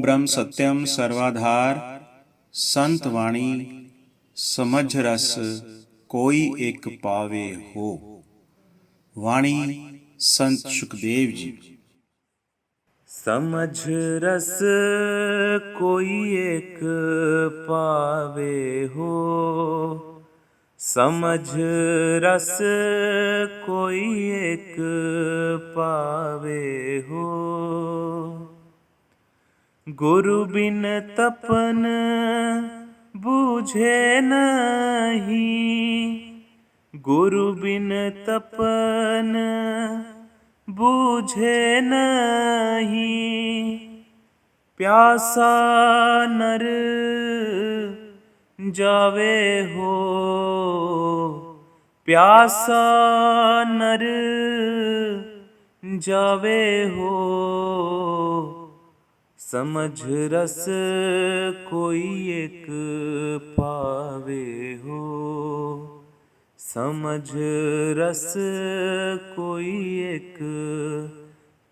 ब्रह्म सत्यम सर्वाधार संत वाणी समझ रस कोई एक पावे हो। वाणी संत सुखदेव जी। समझ रस कोई एक पावे हो, समझ रस कोई एक पावे हो। गुरु बिन तपन बूझे नहीं, गुरु बिन तपन बूझे नहीं। प्यासा नर जावे हो, प्यासा नर जावे हो। समझ रस कोई एक पावे हो, समझ रस कोई एक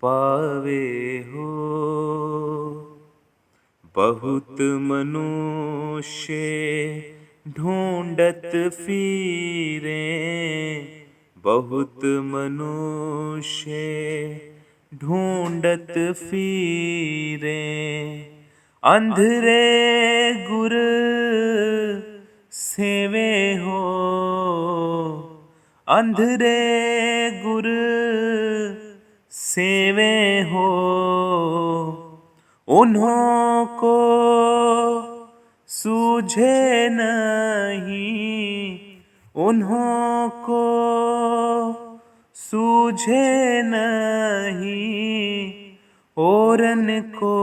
पावे हो। बहुत मनुष्य ढूंढत फिरे, बहुत मनुष्य ढूंढत फिरे। अंधरे गुर सेवे हो, अंधरे गुर सेवे हो। उन्हों को सूझे नहीं, उन्हों को सूझे नहीं। औरन को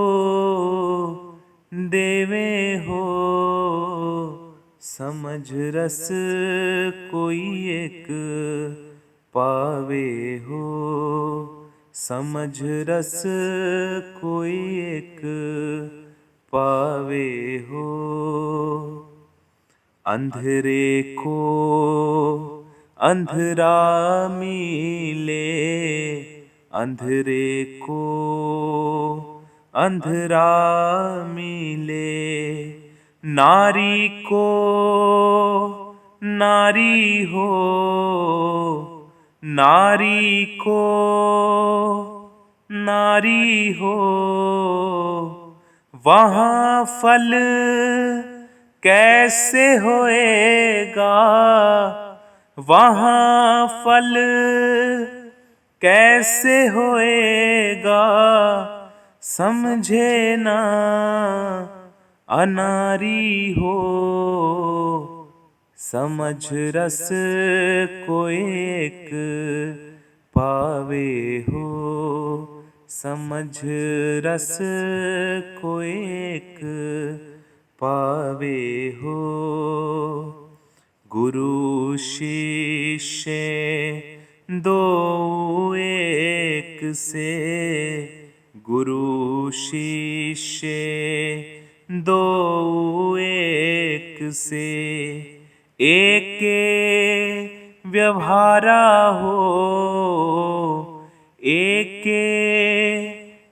देवे हो, समझ रस कोई एक पावे हो, समझ रस कोई एक पावे हो। अंधरे को अंधरा मिले, अंधरे को अंधरा मिले। नारी को नारी हो, नारी को नारी हो। वहाँ फल कैसे होएगा, वहाँ फल कैसे होएगा। समझे ना अनारी हो, समझ रस कोई एक पावे हो, समझ रस कोई एक पावे हो। गुरु शिष्य दो एक से, गुरु शिष्य दो एक से। एक व्यवहारा हो, एक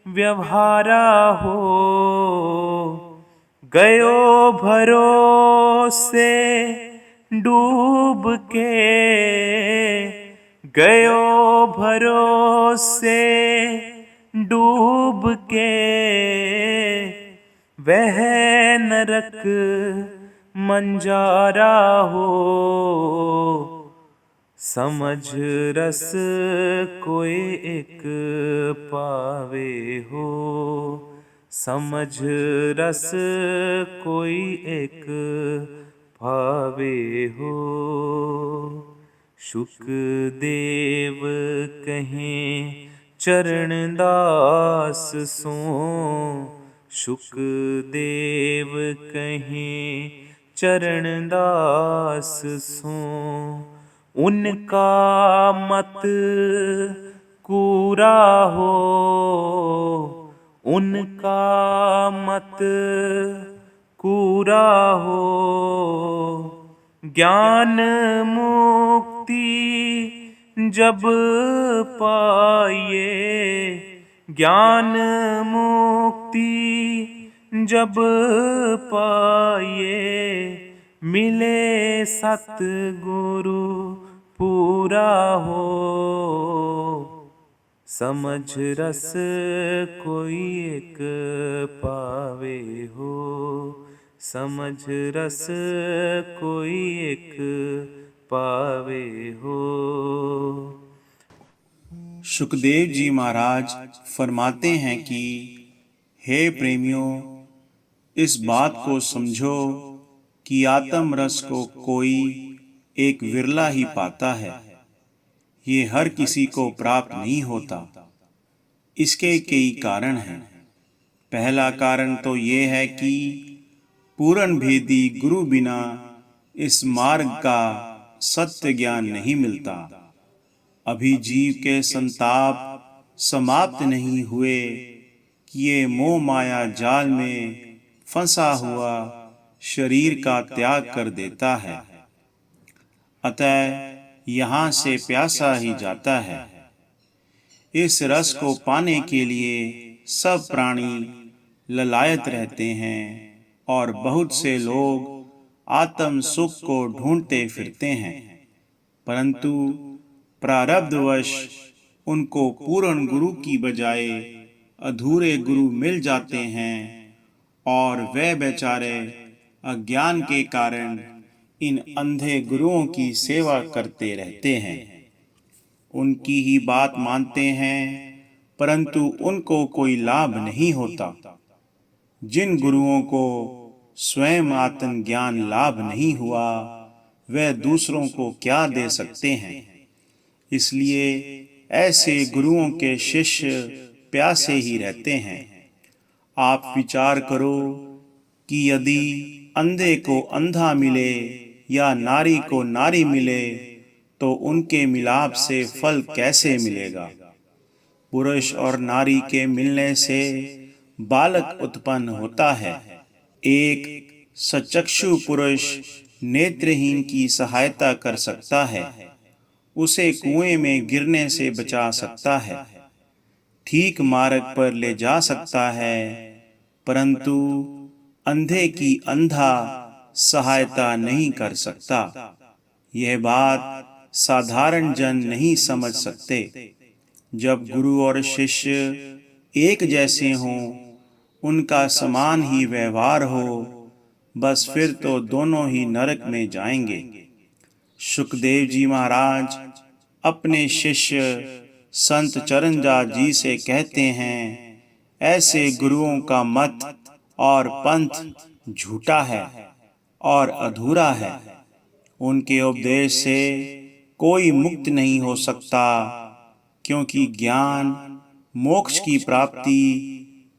व्यवहारा हो। गयो भरोसे डूब के, गयो भरोसे डूब के। वह नरक मंजारा हो, समझ रस कोई एक पावे हो, समझ रस कोई एक पावे हो। शुकदेव कहें चरण दास सो, शुकदेव कहें चरण दास सो। उनका मत कूरा हो, उनका मत कूरा हो। ज्ञान मुक्ति जब पाइए, ज्ञान मुक्ति जब पाए मिले सतगुरु पूरा हो, समझ रस कोई एक पावे हो, समझ रस कोई एक पावे हो। सुखदेव जी महाराज फरमाते हैं कि हे प्रेमियों, इस बात को समझो कि आत्म रस को कोई एक विरला ही पाता है। ये हर किसी को प्राप्त नहीं होता। इसके कई कारण हैं। पहला कारण तो ये है कि पूर्ण भेदी गुरु बिना इस मार्ग का सत्य ज्ञान नहीं मिलता। अभी जीव के संताप समाप्त नहीं हुए कि ये मोह माया जाल में फंसा हुआ शरीर का त्याग कर देता है। अतः यहाँ से प्यासा ही जाता है। इस रस को पाने के लिए सब प्राणी ललायत रहते हैं और बहुत से लोग आत्म सुख को ढूंढते फिरते हैं, परंतु प्रारब्धवश उनको पूर्ण गुरु की बजाय अधूरे गुरु मिल जाते हैं और वे बेचारे अज्ञान के कारण इन अंधे गुरुओं की सेवा करते रहते हैं। उनकी ही बात मानते हैं, परंतु उनको कोई लाभ नहीं होता। जिन गुरुओं को स्वयं आत्म ज्ञान लाभ नहीं हुआ, वे दूसरों को क्या दे सकते हैं। इसलिए ऐसे गुरुओं के शिष्य प्यासे ही रहते हैं। आप विचार करो कि यदि अंधे को अंधा मिले या नारी को नारी मिले तो उनके मिलाप से फल कैसे मिलेगा। पुरुष और नारी के मिलने से बालक उत्पन्न होता है। एक सचक्षु पुरुष नेत्रहीन की सहायता कर सकता है, उसे कुएं में गिरने से बचा सकता है, ठीक मार्ग पर ले जा सकता है, परंतु अंधे की अंधा सहायता नहीं कर सकता। यह बात साधारण जन नहीं समझ सकते। जब गुरु और शिष्य एक जैसे हों, उनका समान ही व्यवहार हो, बस फिर तो दोनों ही नरक में जाएंगे। सुखदेव जी महाराज अपने शिष्य संत चरणदास जी से कहते हैं, ऐसे गुरुओं का मत और पंथ झूठा है और अधूरा है। उनके उपदेश से कोई मुक्त नहीं हो सकता, क्योंकि ज्ञान मोक्ष की प्राप्ति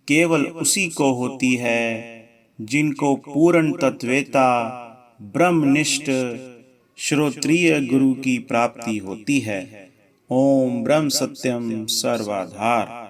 केवल उसी को होती है जिनको पूर्ण तत्वेता ब्रह्मनिष्ठ श्रोत्रिय गुरु की प्राप्ति होती है। ओम ब्रह्म सत्यम सर्वाधार।